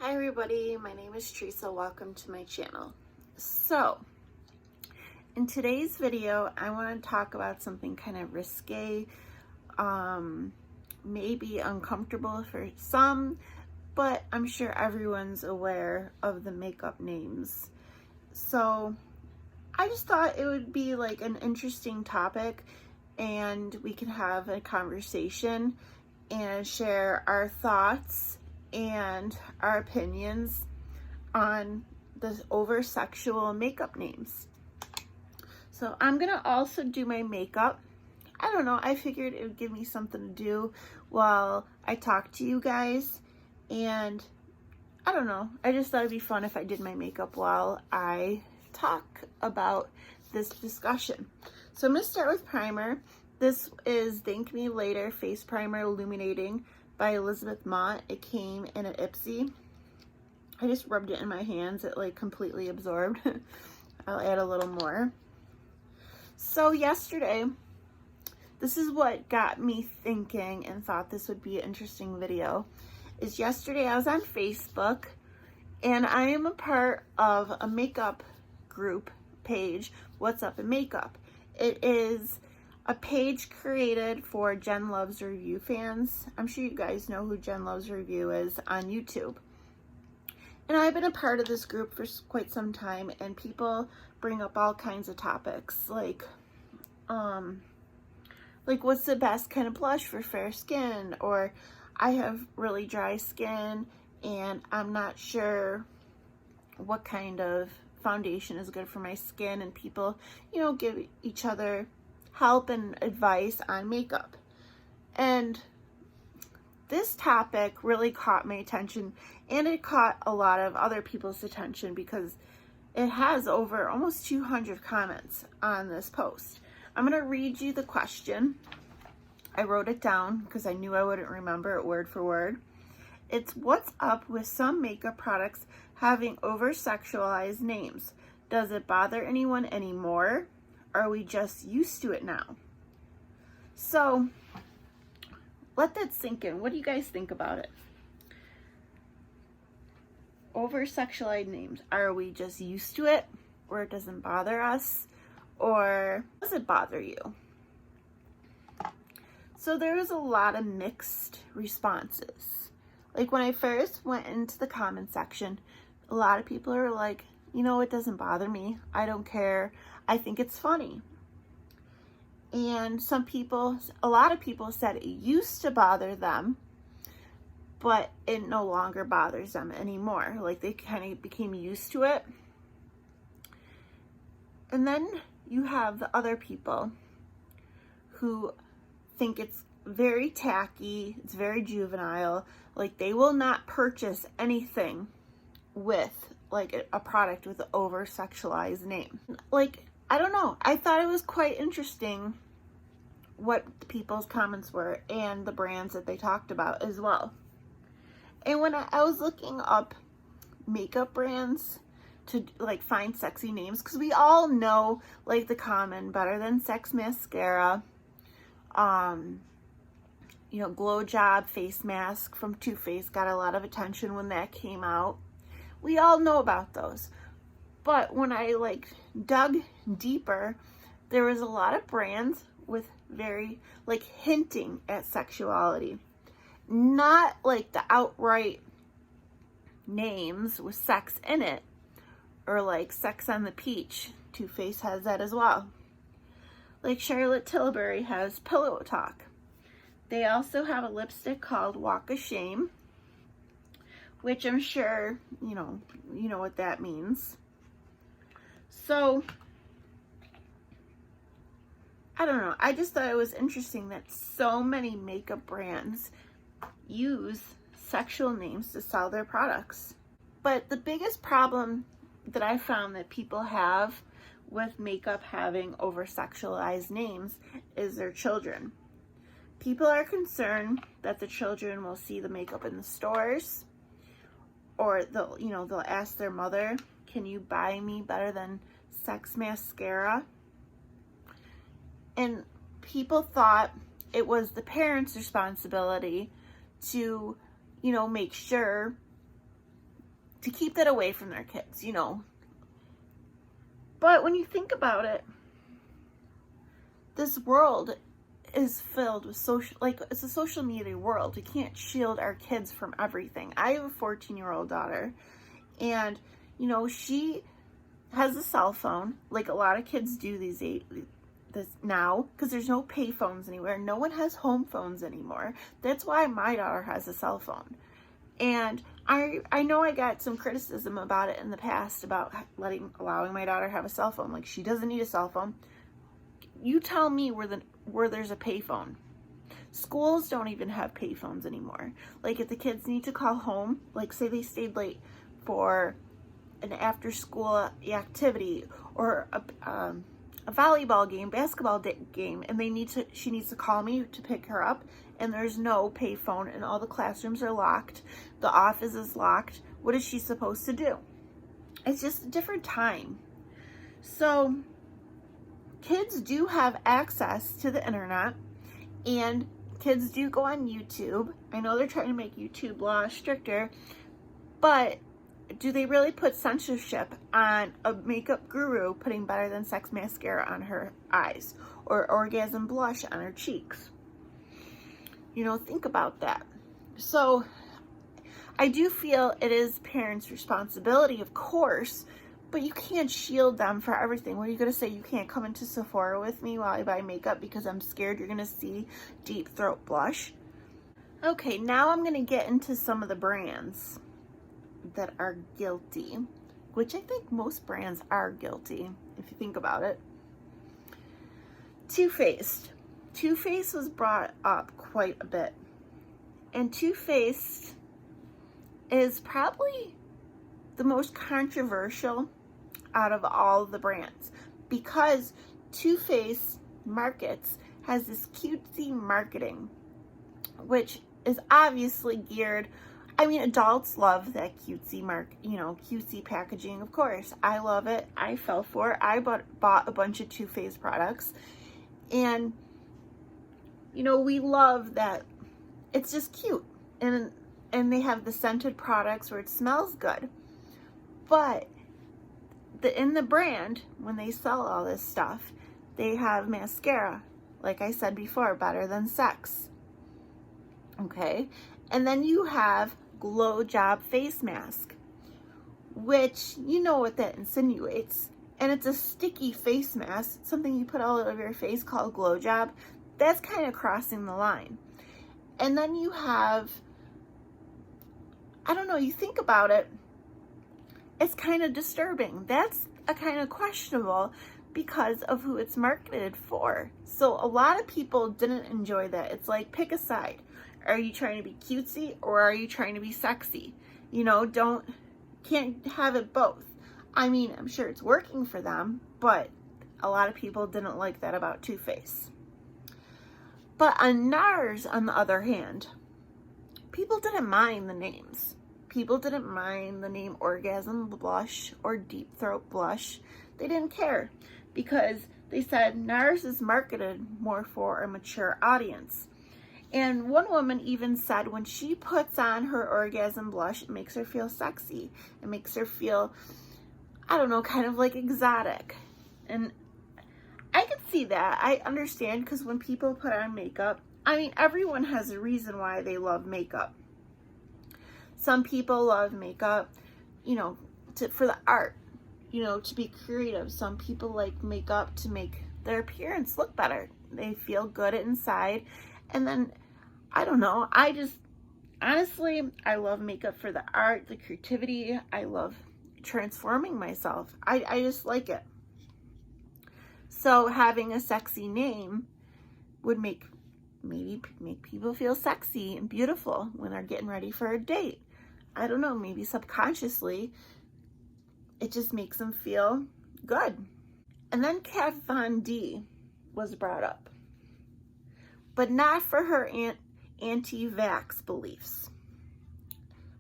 Hi everybody, my name is Teresa. Welcome to my channel. So, in today's video, I want to talk about something kind of risque, maybe uncomfortable for some, but I'm sure everyone's aware of the makeup names. So, I just thought it would be like an interesting topic and we can have a conversation and share our thoughts and our opinions on the over-sexual makeup names. So I'm gonna also do my makeup. I don't know, I figured it would give me something to do while I talk to you guys, and I don't know, I just thought it'd be fun if I did my makeup while I talk about this discussion. So I'm gonna start with primer. This is Thank Me Later Face Primer Illuminating by Elizabeth Mott. It came in an Ipsy. I just rubbed it in my hands. It like completely absorbed. I'll add a little more. So yesterday, this is what got me thinking and thought this would be an interesting video. Is yesterday I was on Facebook and I am a part of a makeup group page, What's Up in Makeup. It is a page created for Jen Loves Review fans. I'm sure you guys know who Jen Loves Review is on YouTube. And I've been a part of this group for quite some time, and people bring up all kinds of topics like what's the best kind of blush for fair skin, or I have really dry skin and I'm not sure what kind of foundation is good for my skin, and people, you know, give each other help and advice on makeup. And this topic really caught my attention, and it caught a lot of other people's attention because it has over almost 200 comments on this post. I'm going to read you the question. I wrote it down because I knew I wouldn't remember it word for word. It's, what's up with some makeup products having over-sexualized names? Does it bother anyone anymore? Are we just used to it now? So let that sink in. What do you guys think about it? Over-sexualized names. Are we just used to it, or it doesn't bother us, or does it bother you? So there was a lot of mixed responses. Like when I first went into the comment section, a lot of people are like, you know, it doesn't bother me. I don't care. I think it's funny. And a lot of people said it used to bother them, but it no longer bothers them anymore. Like they kind of became used to it. And then you have the other people who think it's very tacky, it's very juvenile. Like they will not purchase anything with like a product with an over-sexualized name. Like, I don't know. I thought it was quite interesting what people's comments were and the brands that they talked about as well. And when I was looking up makeup brands to like find sexy names, because we all know like the common Better Than Sex mascara, you know, Glow Job face mask from Too Faced got a lot of attention when that came out. We all know about those. But when I like dug deeper, there was a lot of brands with very like hinting at sexuality. Not like the outright names with sex in it, or like Sex on the Peach. Too Faced has that as well. Like Charlotte Tilbury has Pillow Talk. They also have a lipstick called Walk of Shame, which I'm sure, you know what that means. So, I don't know. I just thought it was interesting that so many makeup brands use sexual names to sell their products. But the biggest problem that I found that people have with makeup having over-sexualized names is their children. People are concerned that the children will see the makeup in the stores, or they'll ask their mother, can you buy me Better Than Sex mascara? And people thought it was the parents' responsibility to, make sure to keep that away from their kids, you know. But when you think about it, this world is filled with social, like, it's a social media world. We can't shield our kids from everything. I have a 14-year-old daughter, and, you know, she has a cell phone, like a lot of kids do this now, because there's no pay phones anywhere. No one has home phones anymore. That's why my daughter has a cell phone. And I know I got some criticism about it in the past, about allowing my daughter have a cell phone. Like, she doesn't need a cell phone. You tell me where there's a payphone. Schools don't even have payphones anymore. Like, if the kids need to call home, like say they stayed late for an after school activity or a volleyball game, basketball game, and she needs to call me to pick her up, and there's no payphone, and all the classrooms are locked, the office is locked, what is she supposed to do? It's just a different time. So kids do have access to the internet, and kids do go on YouTube. I know they're trying to make YouTube law stricter, but do they really put censorship on a makeup guru putting Better Than Sex mascara on her eyes or orgasm blush on her cheeks? You know, think about that. So I do feel it is parents' responsibility, of course, but you can't shield them for everything. What are you going to say? You can't come into Sephora with me while I buy makeup because I'm scared you're going to see Deep Throat blush? Okay, now I'm going to get into some of the brands that are guilty, which I think most brands are guilty, if you think about it. Too Faced. Too Faced was brought up quite a bit. And Too Faced is probably the most controversial out of all the brands, because Too Faced markets has this cutesy marketing, which is obviously geared, I mean, adults love that cutesy cutesy packaging, of course. I love it. I fell for it. I bought a bunch of Too Faced products, and you know, we love that it's just cute, and they have the scented products where it smells good. But in the brand, when they sell all this stuff, they have mascara, like I said before, Better Than Sex. Okay, and then you have Glow Job face mask, which you know what that insinuates, and it's a sticky face mask, something you put all over your face called Glow Job. That's kind of crossing the line. And then you have, I don't know, you think about it, it's kind of disturbing. That's a kind of questionable because of who it's marketed for. So a lot of people didn't enjoy that. It's like, pick a side. Are you trying to be cutesy or are you trying to be sexy? You know, can't have it both. I mean, I'm sure it's working for them, but a lot of people didn't like that about Too Faced. But on NARS, on the other hand, people didn't mind the names. People didn't mind the name Orgasm Blush or Deep Throat Blush. They didn't care because they said NARS is marketed more for a mature audience. And one woman even said when she puts on her Orgasm Blush, it makes her feel sexy. It makes her feel, I don't know, kind of like exotic. And I can see that. I understand, because when people put on makeup, I mean, everyone has a reason why they love makeup. Some people love makeup, you know, for the art, you know, to be creative. Some people like makeup to make their appearance look better. They feel good inside. And then, I don't know, honestly, I love makeup for the art, the creativity. I love transforming myself. I just like it. So having a sexy name would maybe make people feel sexy and beautiful when they're getting ready for a date. I don't know, maybe subconsciously, it just makes them feel good. And then Kat Von D was brought up, but not for her anti-vax beliefs,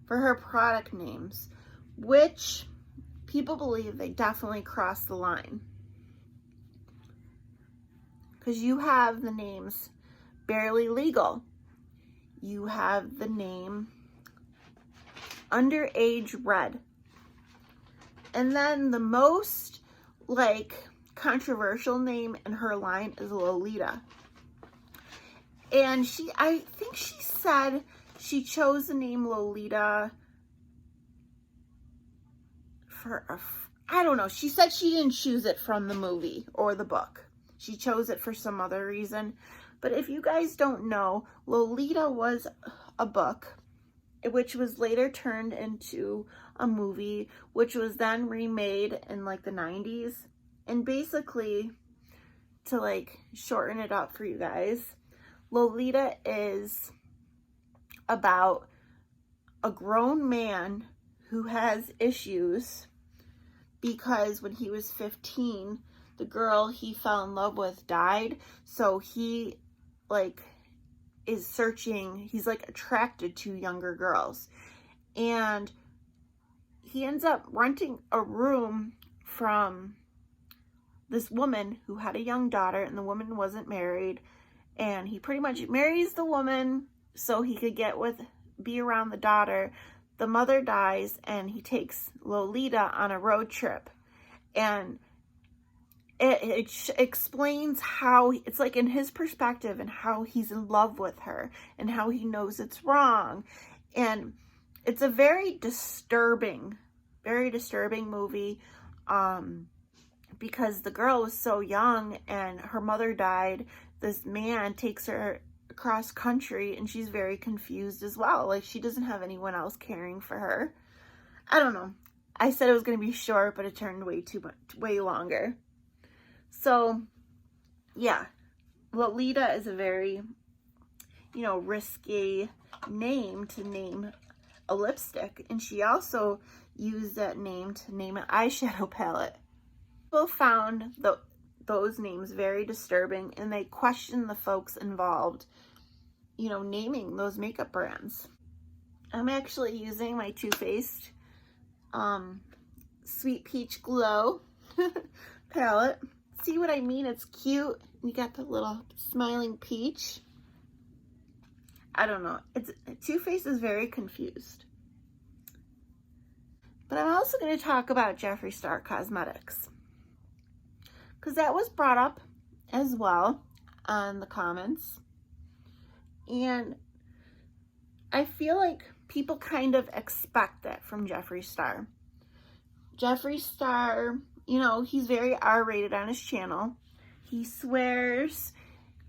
for her product names, which people believe they definitely crossed the line. Because you have the names Barely Legal. You have the name Underage Red. And then the most like controversial name in her line is Lolita. And I think she said she chose the name Lolita for I don't know. She said she didn't choose it from the movie or the book. She chose it for some other reason. But if you guys don't know, Lolita was a book, which was later turned into a movie, which was then remade in like the 90s. And basically, to like shorten it up for you guys, Lolita is about a grown man who has issues because when he was 15, the girl he fell in love with died. So he like is searching, he's like attracted to younger girls. And he ends up renting a room from this woman who had a young daughter, and the woman wasn't married. And he pretty much marries the woman so he could be around the daughter. The mother dies, and he takes Lolita on a road trip. And it explains how it's like in his perspective and how he's in love with her and how he knows it's wrong. And it's a very disturbing movie, because the girl was so young and her mother died. This man takes her across country and she's very confused as well. Like, she doesn't have anyone else caring for her. I don't know. I said it was going to be short, but it turned way longer. So, yeah, Lolita is a very, risky name to name a lipstick. And she also used that name to name an eyeshadow palette. People found those names very disturbing, and they questioned the folks involved, naming those makeup brands. I'm actually using my Too Faced Sweet Peach Glow palette. See what I mean? It's cute. You got the little smiling peach. I don't know. Too Faced is very confused. But I'm also going to talk about Jeffree Star Cosmetics, because that was brought up as well on the comments. And I feel like people kind of expect that from Jeffree Star. Jeffree Star, he's very R-rated on his channel. He swears.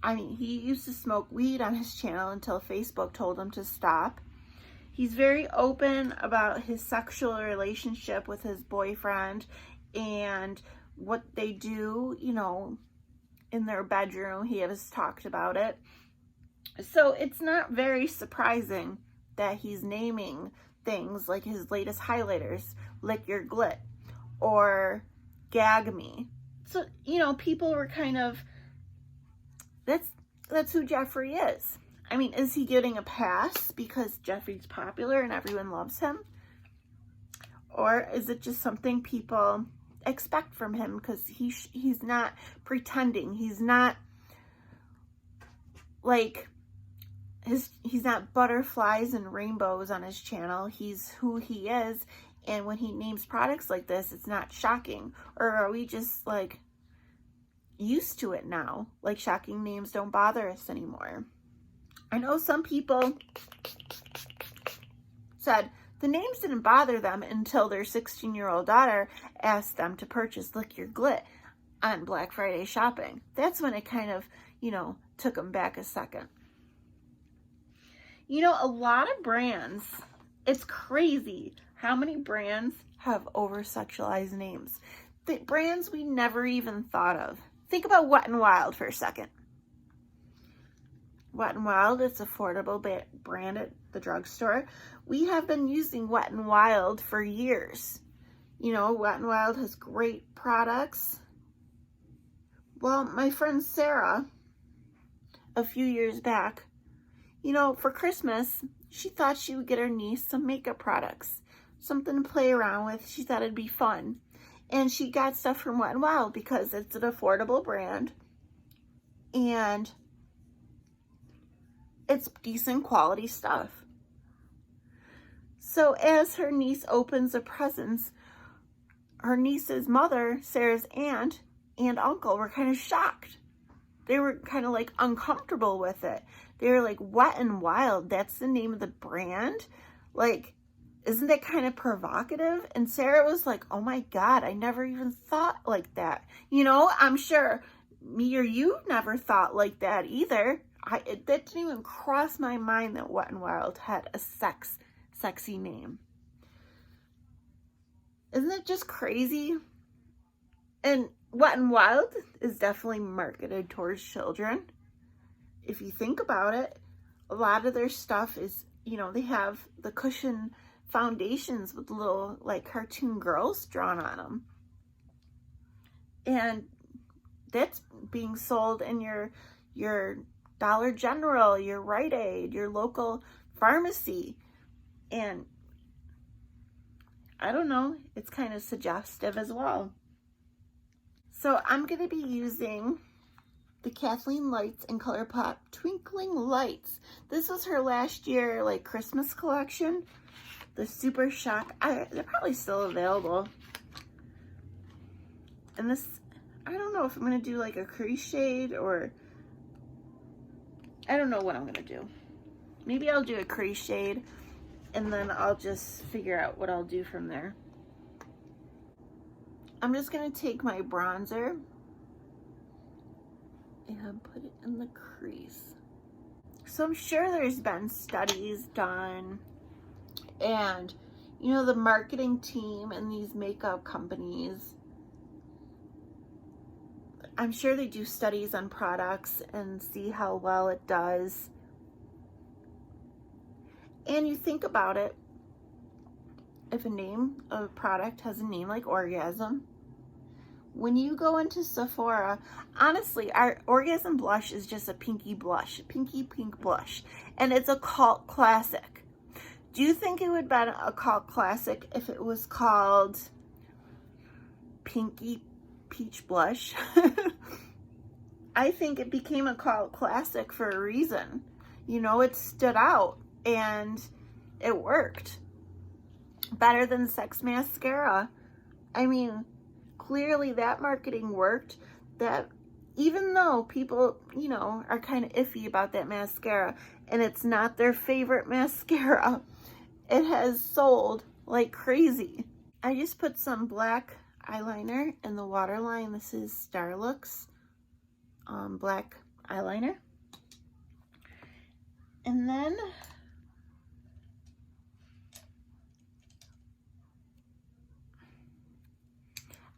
I mean, he used to smoke weed on his channel until Facebook told him to stop. He's very open about his sexual relationship with his boyfriend and what they do, in their bedroom. He has talked about it. So it's not very surprising that he's naming things like his latest highlighters, Lick Your Glit or Gag Me. So, people were kind of, that's who Jeffree is. I mean, is he getting a pass because Jeffree's popular and everyone loves him? Or is it just something people expect from him because he's not pretending? He's not like he's not butterflies and rainbows on his channel. He's who he is, and when he names products like this, it's not shocking. Or are we just like used to it now? Like, shocking names don't bother us anymore. I know some people said the names didn't bother them until their 16-year-old daughter asked them to purchase Lick Your Glit on Black Friday shopping. That's when it kind of, took them back a second. A lot of brands, it's crazy how many brands have over-sexualized names. The brands we never even thought of. Think about Wet n Wild for a second. Wet n Wild, it's affordable brand at the drugstore. We have been using Wet n Wild for years. Wet n Wild has great products. Well, my friend Sarah, a few years back, for Christmas, she thought she would get her niece some makeup products, something to play around with. She thought it'd be fun. And she got stuff from Wet n Wild because it's an affordable brand. And it's decent quality stuff. So as her niece opens the presents, her niece's mother, Sarah's aunt and uncle, were kind of shocked. They were kind of like uncomfortable with it. They were like, Wet n Wild, that's the name of the brand? Like, isn't that kind of provocative? And Sarah was like, oh my God, I never even thought like that. You know, I'm sure me or you never thought like that either. That didn't even cross my mind that Wet n Wild had a sexy name. Isn't it just crazy? And Wet n Wild is definitely marketed towards children. If you think about it, a lot of their stuff is, you know, they have the cushion foundations with little like cartoon girls drawn on them. And that's being sold in your Dollar General, your Rite Aid, your local pharmacy. And I don't know, it's kind of suggestive as well. So I'm going to be using the Kathleen Lights and Colourpop Twinkling Lights. This was her last year like Christmas collection. The Super Shock. They're probably still available. And this, I don't know if I'm going to do like a crease shade or I don't know what I'm going to do. Maybe I'll do a crease shade and then I'll just figure out what I'll do from there. I'm just going to take my bronzer and put it in the crease. So I'm sure there's been studies done, and you know, the marketing team and these makeup companies, I'm sure they do studies on products and see how well it does. And you think about it, if a product has a name like Orgasm, when you go into Sephora, honestly, our Orgasm blush is just a pinky blush, pinky pink blush, and it's a cult classic. Do you think it would be a cult classic if it was called Pinky Peach Blush? I think it became a cult classic for a reason. You know, it stood out and it worked better than Sex Mascara. I mean, clearly that marketing worked. That even though people, you know, are kind of iffy about that mascara and it's not their favorite mascara, it has sold like crazy. I just put some black eyeliner in the waterline. This is Starlooks black eyeliner. And then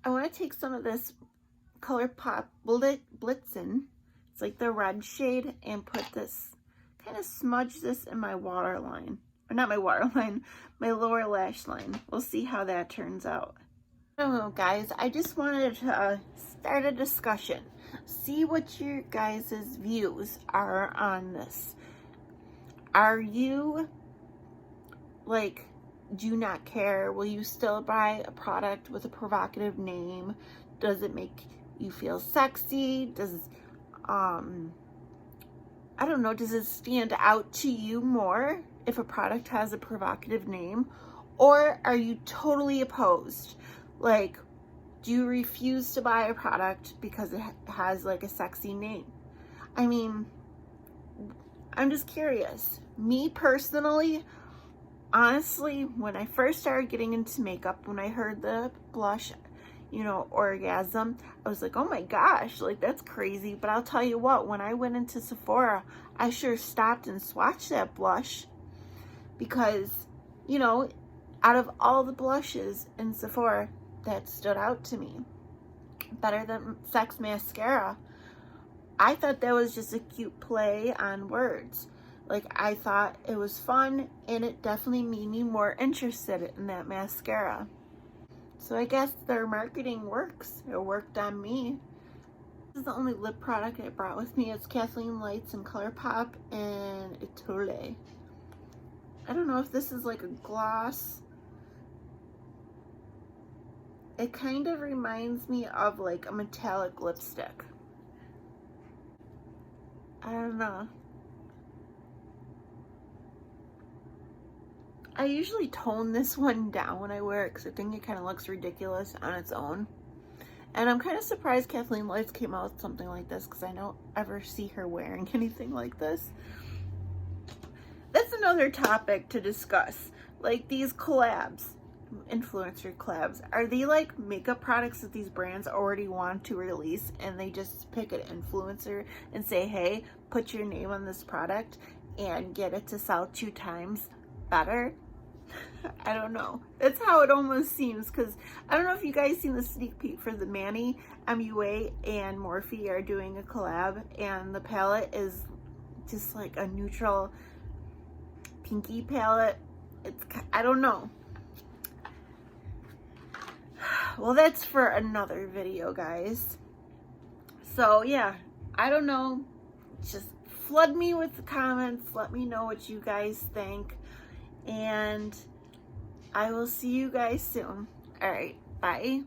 I want to take some of this Colourpop Blitzen, it's like the red shade, and put this, kind of smudge this in my waterline. Or not my waterline, my lower lash line. We'll see how that turns out. I don't know, guys. I just wanted to start a discussion. See what your guys' views are on this. Are you, like, do not care? Will you still buy a product with a provocative name? Does it make you feel sexy? Does, I don't know, does it stand out to you more if a product has a provocative name? Or are you totally opposed? Like, do you refuse to buy a product because it has like a sexy name? I mean, I'm just curious. Me personally, honestly, when I first started getting into makeup, when I heard the blush, you know, Orgasm, I was like, oh my gosh, like that's crazy. But I'll tell you what, when I went into Sephora, I sure stopped and swatched that blush because, you know, out of all the blushes in Sephora, that stood out to me better than Sex Mascara. I thought that was just a cute play on words. Like, I thought it was fun, and it definitely made me more interested in that mascara. So I guess their marketing works. It worked on me. This is the only lip product I brought with me. It's Kathleen Lights and Colourpop and Etoille. I don't know if this is like a gloss. It kind of reminds me of like a metallic lipstick. I don't know. I usually tone this one down when I wear it because I think it kind of looks ridiculous on its own. And I'm kind of surprised Kathleen Lights came out with something like this because I don't ever see her wearing anything like this. That's another topic to discuss. Like these collabs, influencer collabs, are they like makeup products that these brands already want to release and they just pick an influencer and say, hey, put your name on this product and get it to sell 2 times better? I don't know. That's how it almost seems, because I don't know if you guys seen the sneak peek for the Manny, MUA, and Morphe are doing a collab, and the palette is just like a neutral pinky palette. It's, I don't know. Well, that's for another video, guys. So yeah, I don't know. Just flood me with the comments. Let me know what you guys think. And I will see you guys soon. All right, bye.